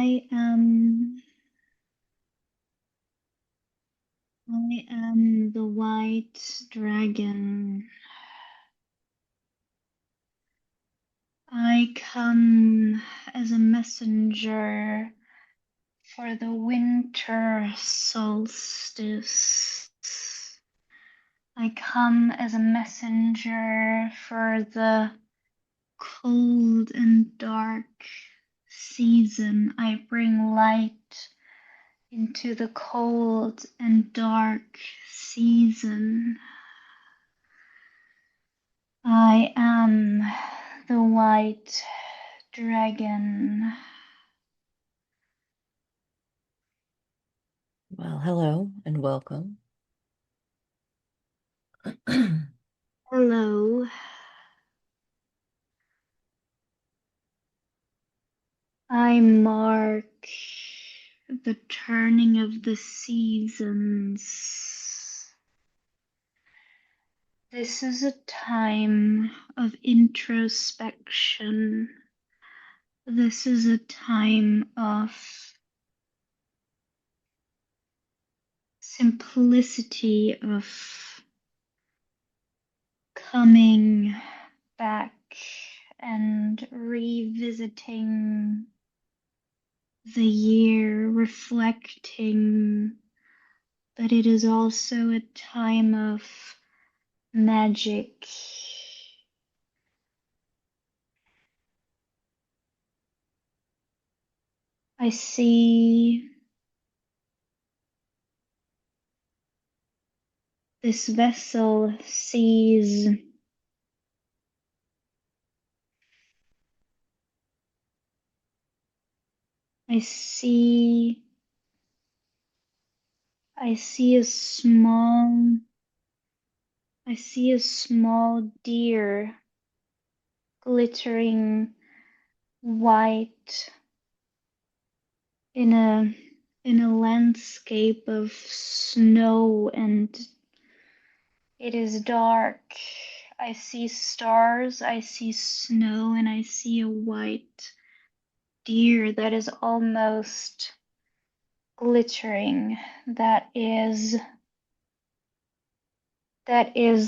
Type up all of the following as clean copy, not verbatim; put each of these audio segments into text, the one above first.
I am the white dragon. I come as a messenger for the winter solstice. I come as a messenger for the cold and dark season. I bring light into the cold and dark season. I am the white dragon. Well, hello and welcome. Hello. I mark the turning of the seasons. This is a time of introspection. This is a time of simplicity, of coming back and revisiting the year, reflecting, but it is also a time of magic. I see this vessel sees I see I see a small I see a small deer glittering white in a landscape of snow, and it is dark. I see stars, I see snow, and I see a white deer that is almost glittering. That is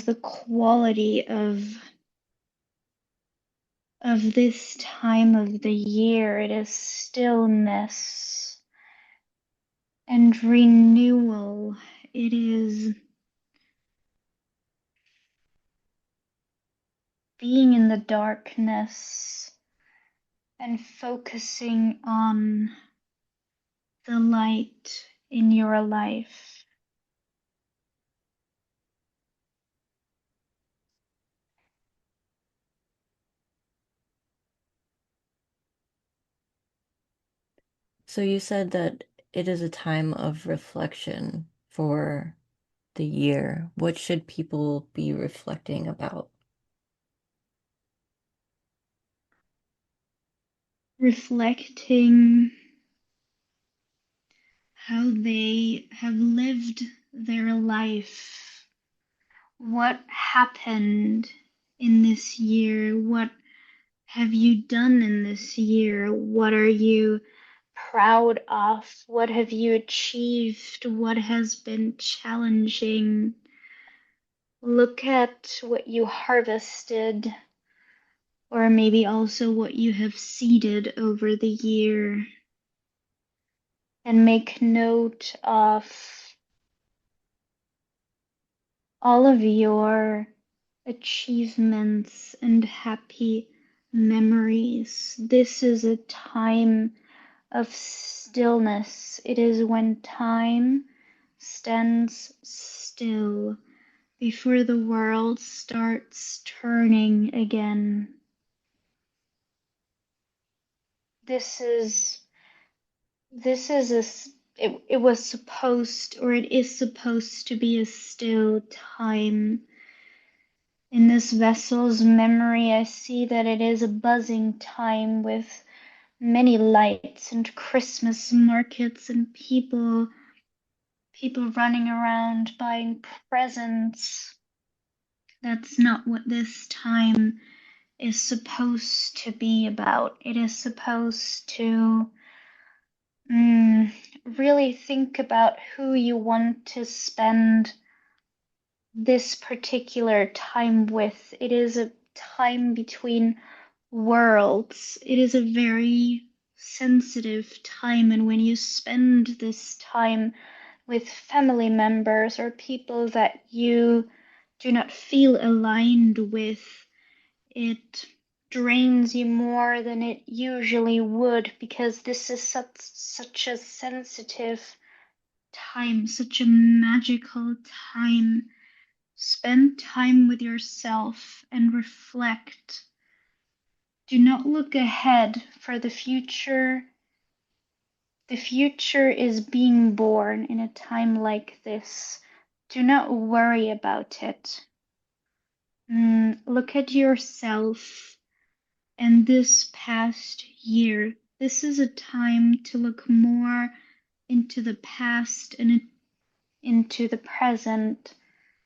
the quality of this time of the year. It is stillness and renewal. It is being in the darkness and focusing on the light in your life. So you said that it is a time of reflection for the year. What should people be reflecting about? Reflecting how they have lived their life. What happened in this year? What have you done in this year? What are you proud of? What have you achieved? What has been challenging? Look at what you harvested, or maybe also what you have seeded over the year, and make note of all of your achievements and happy memories. This is a time of stillness. It is when time stands still before the world starts turning again. This is this is it was supposed, or it is supposed to be, a still time. In this vessel's memory, I see that it is a buzzing time with many lights and Christmas markets and people running around buying presents. That's not what this time is supposed to be about. It is supposed to Mm, really think about who you want to spend this particular time with. It is a time between worlds. It is a very sensitive time, and when you spend this time with family members or people that you do not feel aligned with, it drains you more than it usually would because this is such a sensitive time, such a magical time. Spend time with yourself and reflect. Do not look ahead, for the future. The future is being born in a time like this. Do not worry about it. Look at yourself and this past year. This is a time to look more into the past and into the present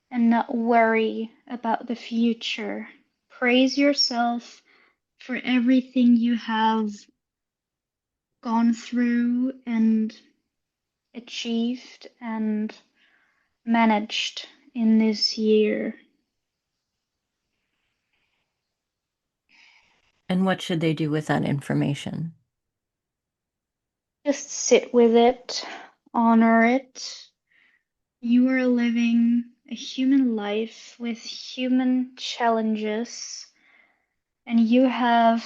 and not worry about the future. Praise yourself for everything you have gone through and achieved and managed in this year. And what should they do with that information? Just sit with it, honor it. You are living a human life with human challenges, and you have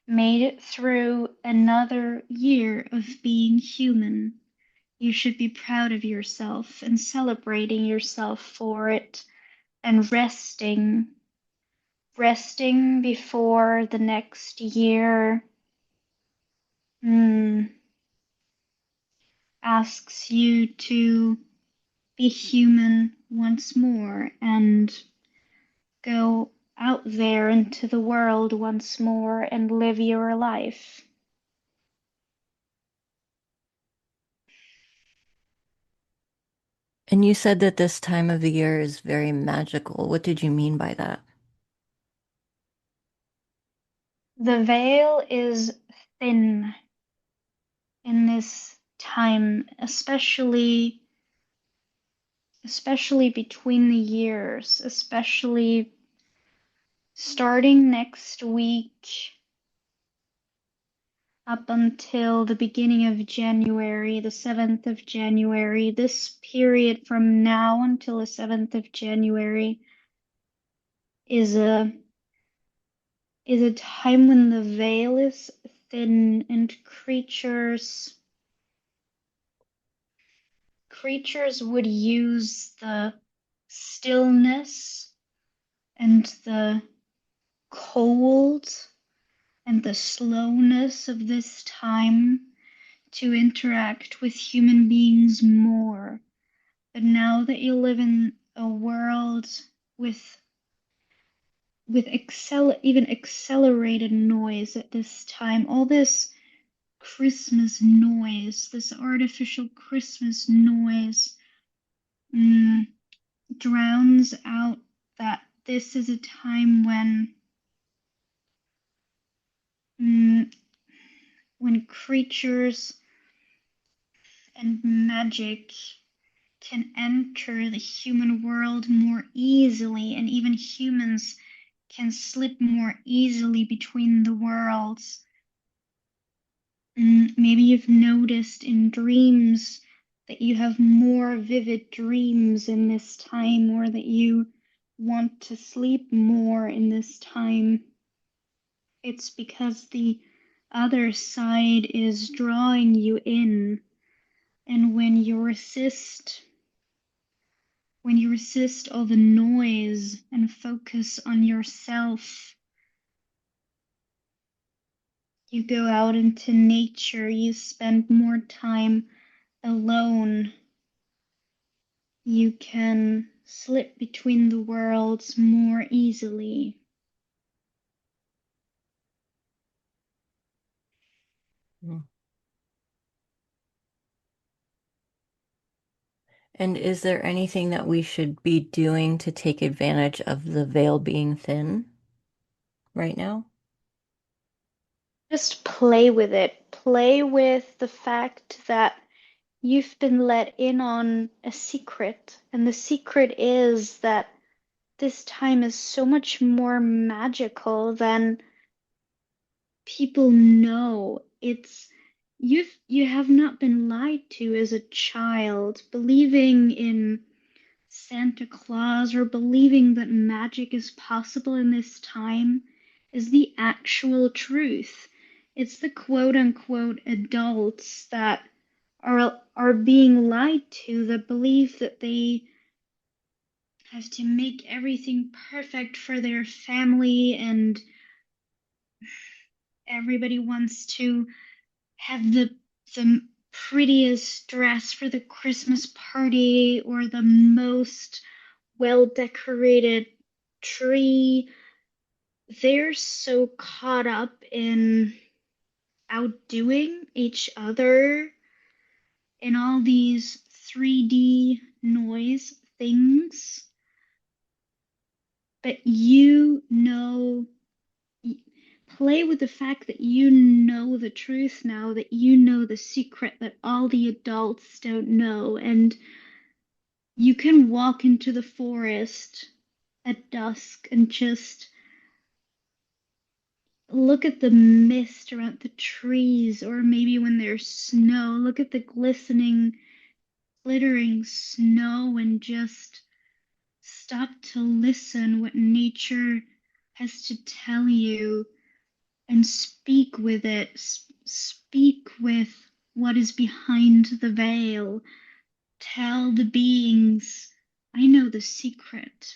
made it through another year of being human. You should be proud of yourself and celebrating yourself for it and resting before the next year mm, asks you to be human once more and go out there into the world once more and live your life. And you said that this time of the year is very magical. What did you mean by that? The veil is thin in this time, especially between the years, especially starting next week up until the beginning of January, the 7th of January. This period from now until the 7th of January is a time when the veil is thin and creatures would use the stillness and the cold and the slowness of this time to interact with human beings more. But now that you live in a world with even accelerated noise at this time, all this Christmas noise, this artificial Christmas noise, mm, drowns out that this is a time mm, when creatures and magic can enter the human world more easily, and even humans can slip more easily between the worlds. Maybe you've noticed in dreams that you have more vivid dreams in this time, or that you want to sleep more in this time. It's because the other side is drawing you in, and when you resist all the noise and focus on yourself, you go out into nature, you spend more time alone, you can slip between the worlds more easily. Mm. And is there anything that we should be doing to take advantage of the veil being thin right now? Just play with it. Play with the fact that you've been let in on a secret. And the secret is that this time is so much more magical than people know. You have not been lied to as a child. Believing in Santa Claus or believing that magic is possible in this time is the actual truth. It's the quote unquote adults that are being lied to, that believe that they have to make everything perfect for their family, and everybody wants to have the prettiest dress for the Christmas party or the most well decorated tree. They're so caught up in outdoing each other in all these 3D noise things. But play with the fact that you know the truth now, that you know the secret that all the adults don't know, and you can walk into the forest at dusk and just look at the mist around the trees, or maybe when there's snow, look at the glistening, glittering snow and just stop to listen what nature has to tell you and speak with it. Speak with what is behind the veil. Tell the beings, I know the secret.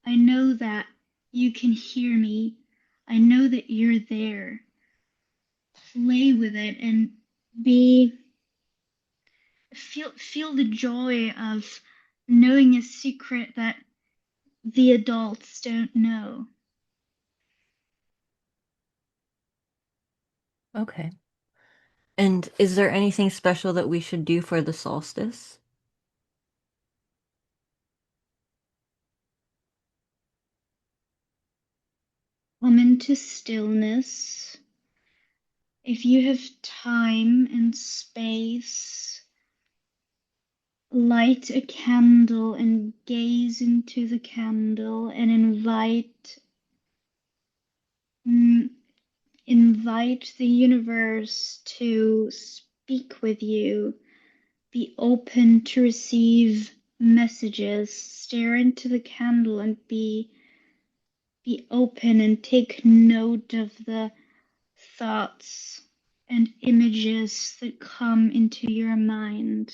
I know that you can hear me. I know that you're there. Play with it and be feel the joy of knowing a secret that the adults don't know. Okay. And is there anything special that we should do for the solstice? Come into stillness. If you have time and space, light a candle and gaze into the candle and mm, invite the universe to speak with you. Be open to receive messages. Stare into the candle and be open and take note of the thoughts and images that come into your mind.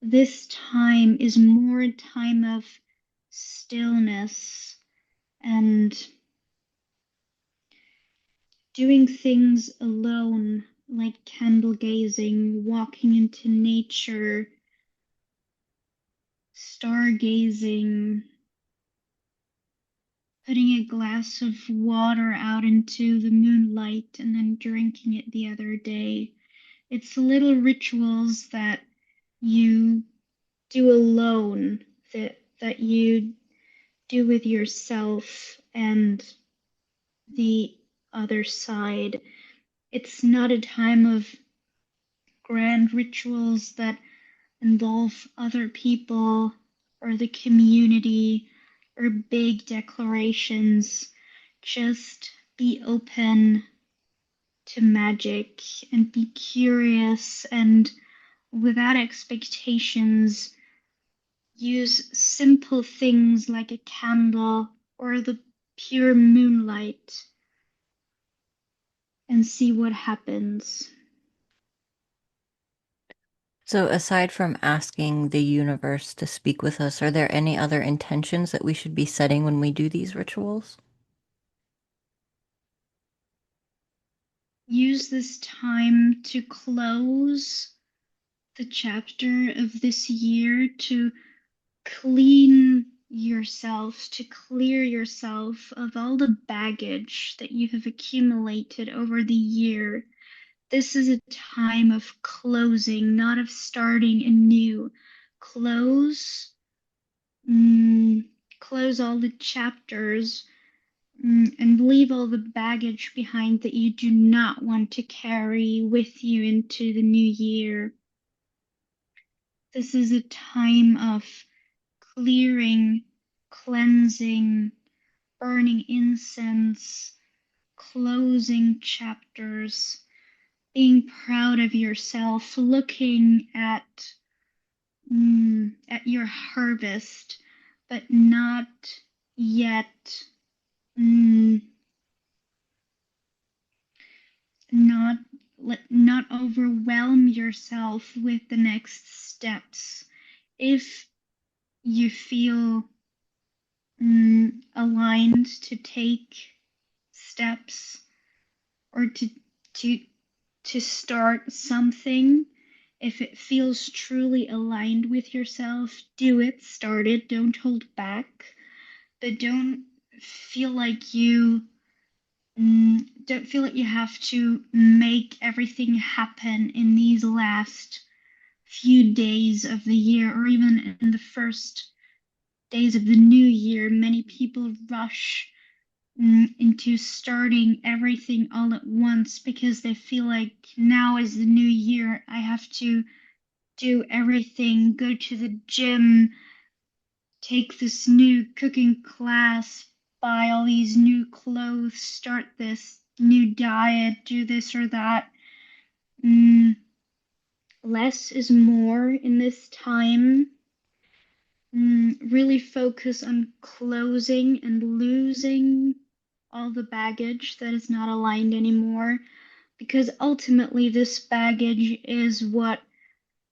This time is more a time of stillness and doing things alone, like candle gazing, walking into nature, stargazing, putting a glass of water out into the moonlight and then drinking it the other day. It's little rituals that you do alone, that you do with yourself and the other side. It's not a time of grand rituals that involve other people or the community or big declarations. Just be open to magic and be curious, and without expectations, use simple things like a candle or the pure moonlight and see what happens. So, aside from asking the universe to speak with us, are there any other intentions that we should be setting when we do these rituals? Use this time to close the chapter of this year, to clean yourself, to clear yourself of all the baggage that you have accumulated over the year. This is a time of closing, not of starting anew. Close, close all the chapters, and leave all the baggage behind that you do not want to carry with you into the new year. This is a time of clearing, cleansing, burning incense, closing chapters, being proud of yourself, looking at your harvest, but not yet, mm, not not overwhelm yourself with the next steps. If you feel aligned to take steps or to to start something, if it feels truly aligned with yourself, do it, start it, don't hold back, but feel like you don't feel like you have to make everything happen in these last few days of the year or even in the first days of the new year. Many people rush into starting everything all at once because they feel like now is the new year. I have to do everything, go to the gym, take this new cooking class, buy all these new clothes, start this new diet, do this or that. Mm, Less is more in this time. Really focus on closing and losing all the baggage that is not aligned anymore, because ultimately this baggage is what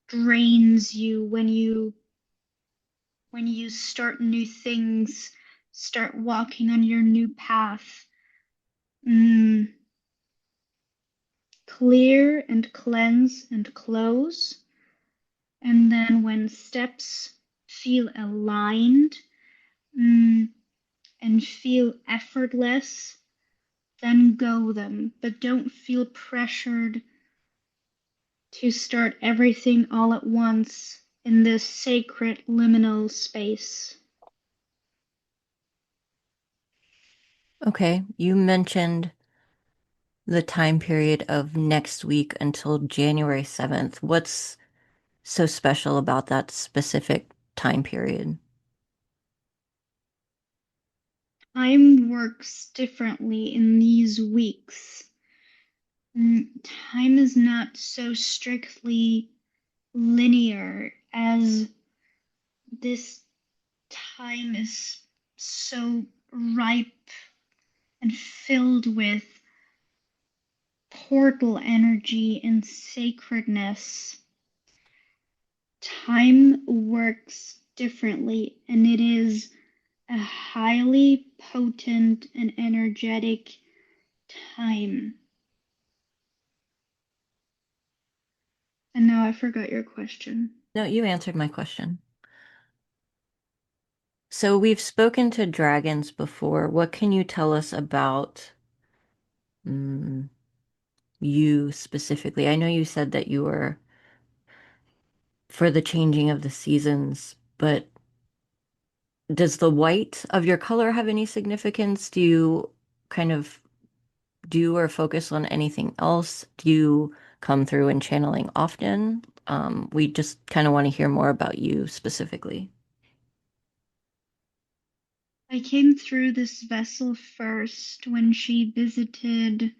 drains you when you start new things, start walking on your new path. Mm, Clear and cleanse and close. And then when steps feel aligned and feel effortless, then go them. But don't feel pressured to start everything all at once in this sacred liminal space. Okay, you mentioned the time period of next week until January 7th. What's so special about that specific time period? Time works differently in these weeks. Time is not so strictly linear as this time is so ripe and filled with portal energy and sacredness. Time works differently, and it is a highly potent and energetic time. And now I forgot your question. No, you answered my question. So we've spoken to dragons before. What can you tell us about mm, you specifically? I know you said that you were for the changing of the seasons, but does the white of your color have any significance? Do you kind of do or focus on anything else? Do you come through in channeling often? We just kind of want to hear more about you specifically. I came through this vessel first when she visited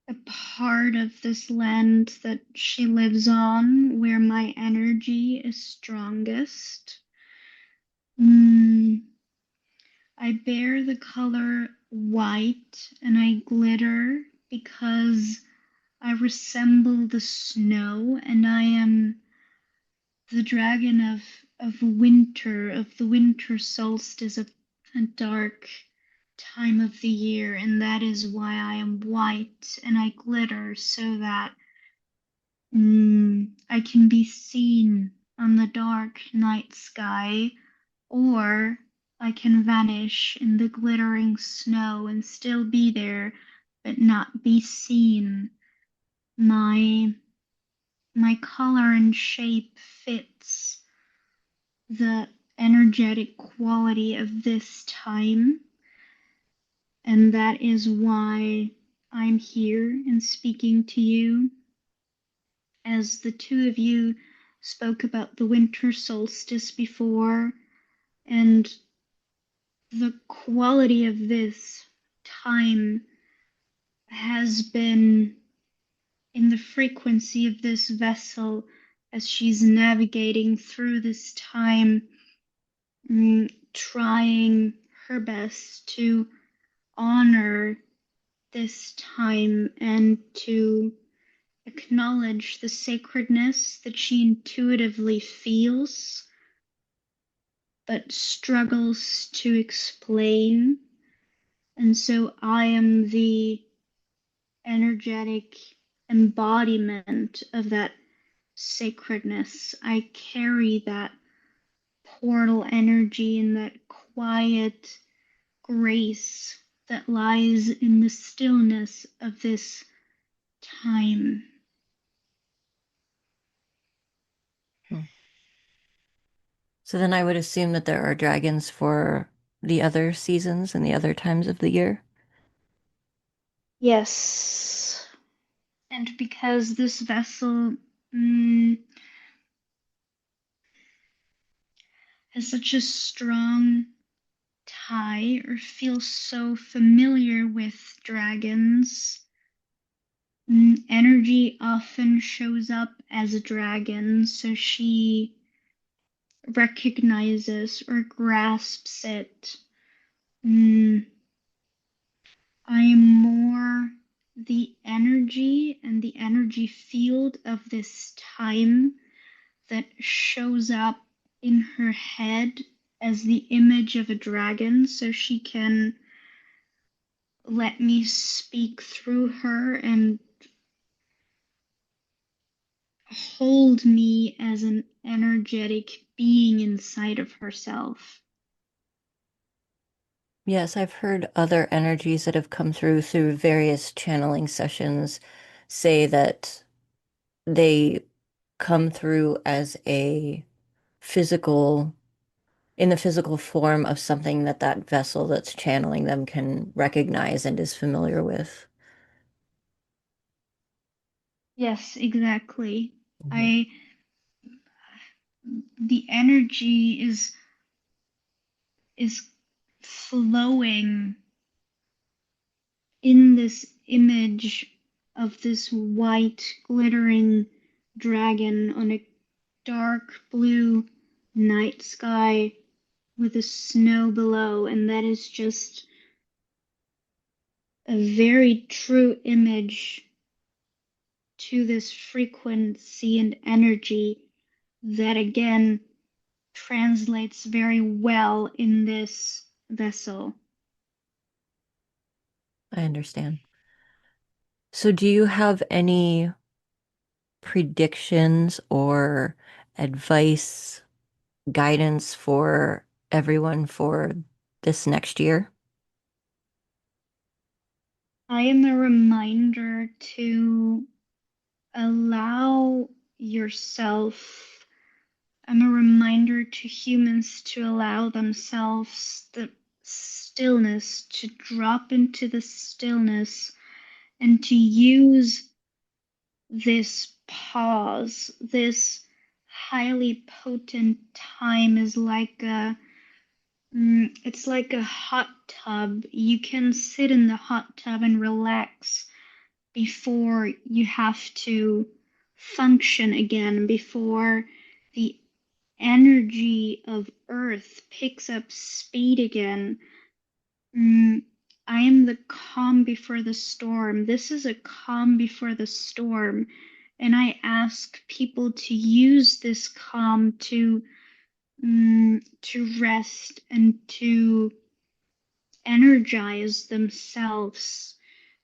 a part of this land that she lives on where my energy is strongest. Mm, I bear the color white and I glitter because I resemble the snow and I am the dragon of winter, of the winter solstice, of a dark time of the year, and that is why I am white and I glitter so that I can be seen on the dark night sky, or I can vanish in the glittering snow and still be there, but not be seen. My my color and shape fits the energetic quality of this time. And that is why I'm here and speaking to you. As the two of you spoke about the winter solstice before, and the quality of this time has been in the frequency of this vessel as she's navigating through this time, trying her best to honor this time and to acknowledge the sacredness that she intuitively feels but struggles to explain. And so I am the energetic embodiment of that sacredness. I carry that portal energy and that quiet grace that lies in the stillness of this time. Hmm. So then I would assume that there are dragons for the other seasons and the other times of the year. Yes. And because this vessel mm, has such a strong tie or feels so familiar with dragons, energy often shows up as a dragon, so she recognizes or grasps it. Mm, I am more the energy and the energy field of this time that shows up in her head as the image of a dragon, so she can let me speak through her and hold me as an energetic being inside of herself. Yes, I've heard other energies that have come through various channeling sessions say that they come through as a physical, in the physical form of something that that vessel that's channeling them can recognize and is familiar with. Yes, exactly. Mhm. I the energy is flowing in this image of this white glittering dragon on a dark blue night sky with the snow below, and that is just a very true image to this frequency and energy that again translates very well in this vessel. I understand. So do you have any predictions or advice, guidance for everyone for this next year? I am a reminder to allow yourself, I'm a reminder to humans to allow themselves the stillness, to drop into the stillness and to use this pause, this highly potent time is like it's like a hot tub. You can sit in the hot tub and relax before you have to function again, before the energy of Earth picks up speed again. Mm, I am the calm before the storm. This is a calm before the storm. And I ask people to use this calm to rest and to energize themselves,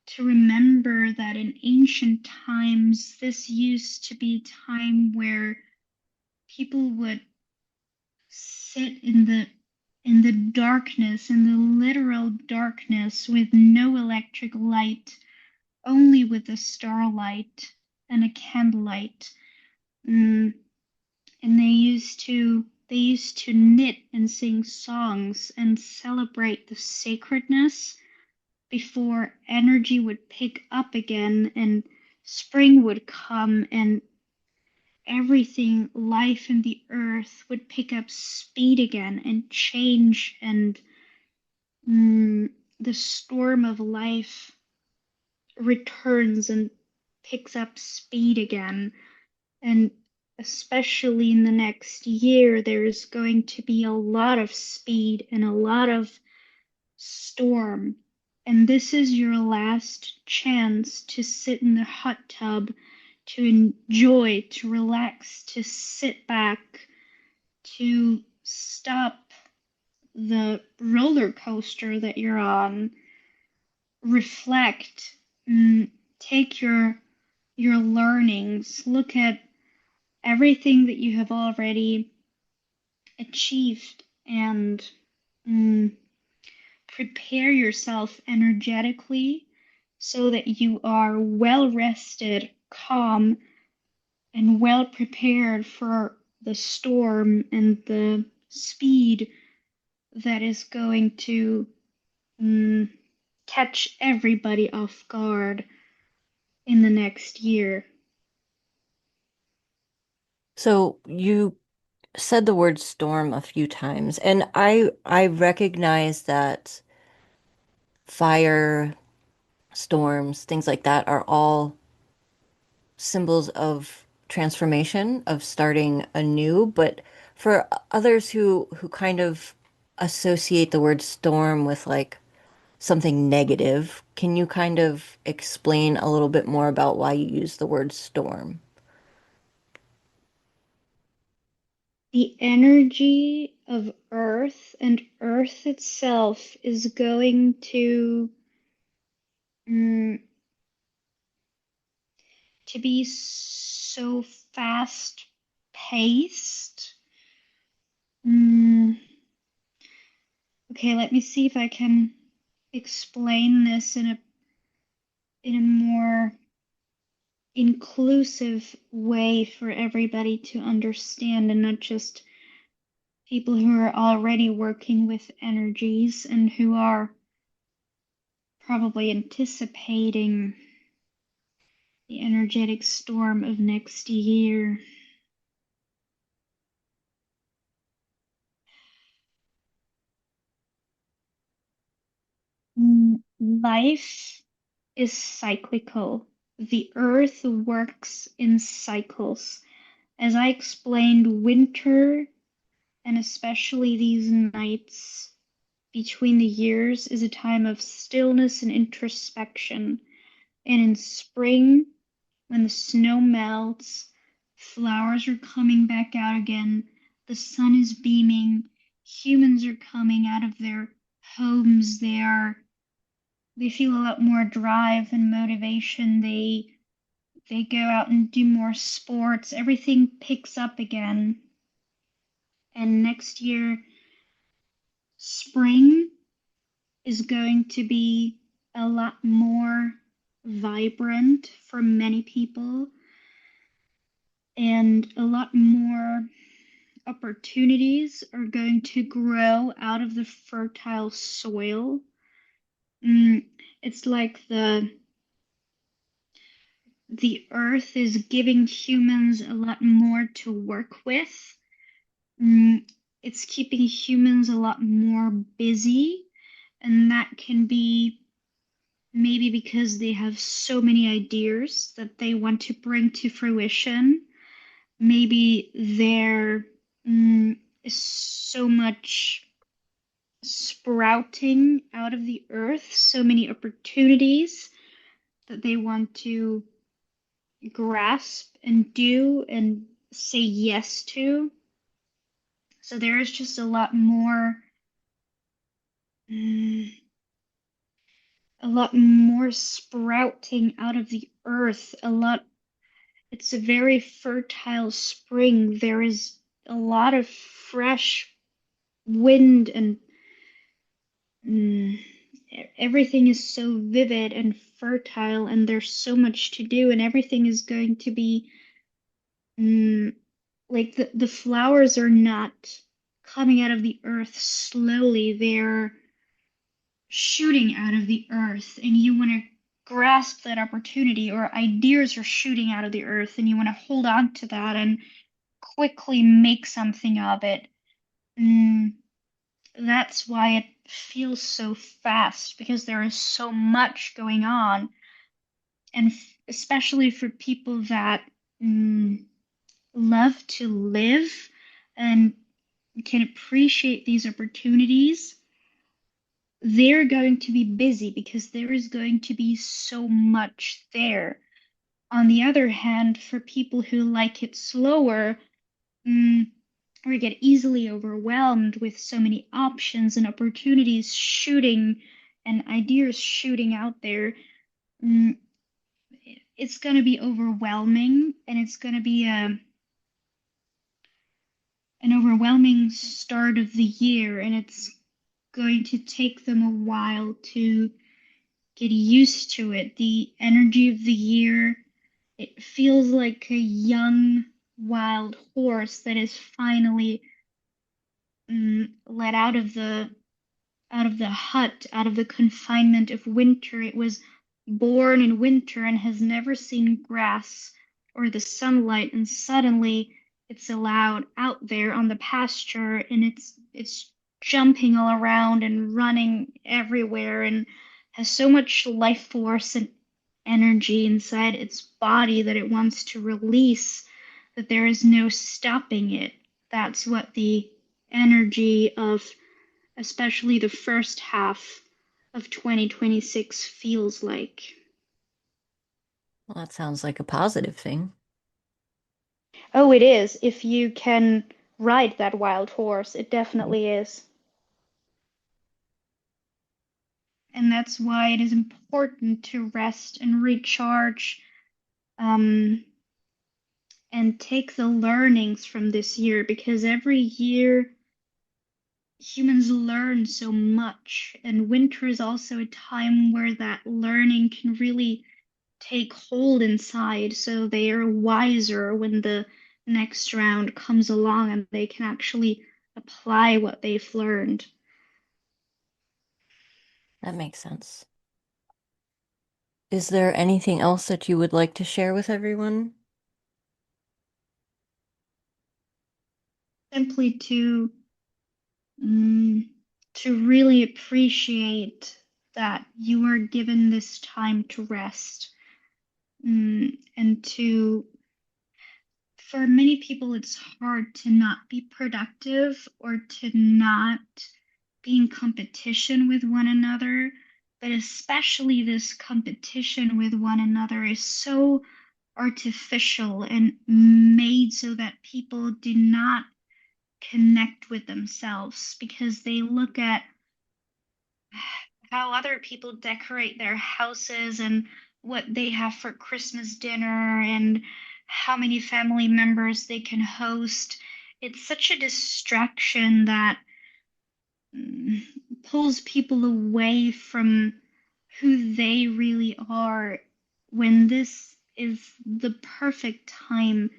to remember that in ancient times, this used to be a time where people would sit in the darkness, in the literal darkness, with no electric light, only with a starlight and a candlelight. Mm, and they used to knit and sing songs and celebrate the sacredness before energy would pick up again and spring would come and everything, life in the earth, would pick up speed again and change, and the storm of life returns and picks up speed again. And especially in the next year, there's going to be a lot of speed and a lot of storm. And this is your last chance to sit in the hot tub, to enjoy, to relax, to sit back, to stop the roller coaster that you're on, reflect, take your learnings, look at everything that you have already achieved, and mm, prepare yourself energetically so that you are well rested, calm, and well prepared for the storm and the speed that is going to mm, catch everybody off guard in the next year. So you said the word storm a few times, and I recognize that fire, storms, things like that are all symbols of transformation, of starting anew. But for others who kind of associate the word storm with like something negative, can you kind of explain a little bit more about why you use the word storm? The energy of Earth and Earth itself is going mm, to be so fast paced. Mm, okay, let me see if I can explain this in a more inclusive way for everybody to understand, and not just people who are already working with energies and who are probably anticipating the energetic storm of next year. Life is cyclical. The earth works in cycles. As I explained, winter, and especially these nights between the years, is a time of stillness and introspection. And in spring, when the snow melts, flowers are coming back out again, the sun is beaming, humans are coming out of their homes, they feel a lot more drive and motivation. They go out and do more sports. Everything picks up again. And next year, spring is going to be a lot more vibrant for many people and a lot more opportunities are going to grow out of the fertile soil. Mm, it's like the earth is giving humans a lot more to work with. Mm, it's keeping humans a lot more busy, and that can be maybe because they have so many ideas that they want to bring to fruition. Maybe there is so much sprouting out of the earth, so many opportunities that they want to grasp and do and say yes to. So there is just mm, a lot more sprouting out of the earth. It's a very fertile spring. There is a lot of fresh wind and mm, everything is so vivid and fertile, and there's so much to do, and everything is going to be mm, like the flowers are not coming out of the earth slowly, they're shooting out of the earth and you want to grasp that opportunity, or ideas are shooting out of the earth and you want to hold on to that and quickly make something of it. Mm, that's why it feels so fast, because there is so much going on. And especially for people that mm, love to live and can appreciate these opportunities, they're going to be busy because there is going to be so much there. On the other hand, for people who like it slower, mm, or get easily overwhelmed with so many options and opportunities shooting and ideas shooting out there, mm, it's going to be overwhelming, and it's going to be an overwhelming start of the year, and it's going to take them a while to get used to it. The energy of the year, it feels like a young wild horse that is finally let out of the hut, out of the confinement of winter. It was born in winter and has never seen grass or the sunlight, and suddenly it's allowed out there on the pasture, and it's jumping all around and running everywhere and has so much life force and energy inside its body that it wants to release, that there is no stopping it. That's what the energy of especially the first half of 2026 feels like. Well, that sounds like a positive thing. Oh, it is. If you can ride that wild horse, it definitely is. And that's why it is important to rest and recharge, um, and take the learnings from this year, because every year humans learn so much, and winter is also a time where that learning can really take hold inside, so they are wiser when the next round comes along and they can actually apply what they've learned. That makes sense. Is there anything else that you would like to share with everyone? Simply mm, to really appreciate that you are given this time to rest, and to, for many people, it's hard to not be productive or to not be in competition with one another. But especially this competition with one another is so artificial and made so that people do not connect with themselves, because they look at how other people decorate their houses and what they have for Christmas dinner and how many family members they can host. It's such a distraction that mm, pulls people away from who they really are, when this is the perfect time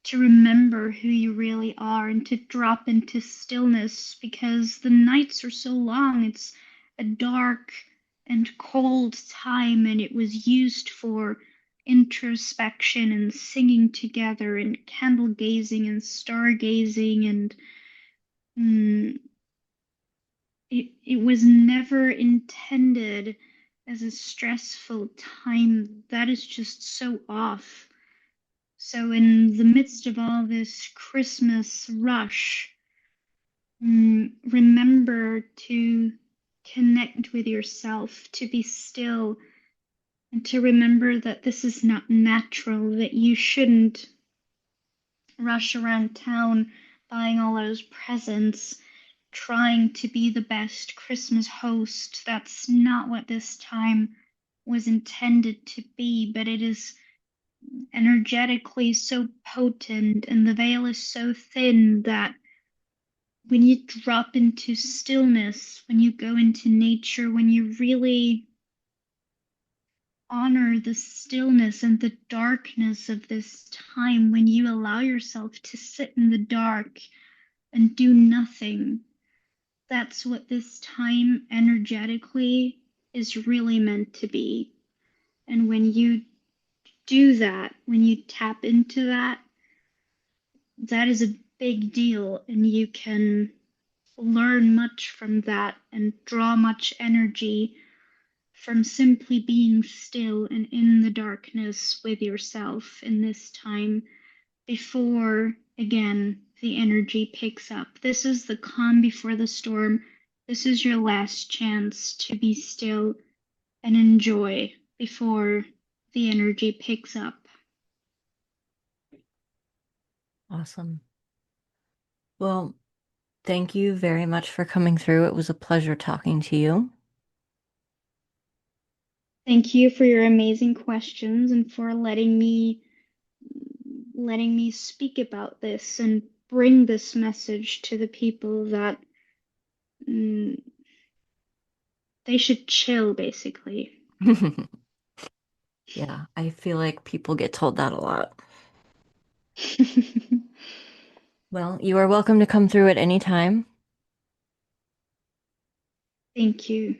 to remember who you really are and to drop into stillness, because the nights are so long. It's a dark and cold time, and it was used for introspection and singing together and candle gazing and stargazing, and mm, it was never intended as a stressful time. That is just so off. So, in the midst of all this Christmas rush, remember to connect with yourself, to be still, and to remember that this is not natural, that you shouldn't rush around town buying all those presents, trying to be the best Christmas host. That's not what this time was intended to be, but it is energetically so potent, and the veil is so thin that when you drop into stillness, when you go into nature, when you really honor the stillness and the darkness of this time, when you allow yourself to sit in the dark and do nothing, that's what this time energetically is really meant to be. And when you do that, when you tap into that, that is a big deal, and you can learn much from that and draw much energy from simply being still and in the darkness with yourself in this time before, again, the energy picks up. This is the calm before the storm. This is your last chance to be still and enjoy before the energy picks up. Awesome. Well, thank you very much for coming through. It was a pleasure talking to you. Thank you for your amazing questions and for letting me speak about this and bring this message to the people that mm, they should chill, basically. Yeah, I feel like people get told that a lot. Well, you are welcome to come through at any time. Thank you.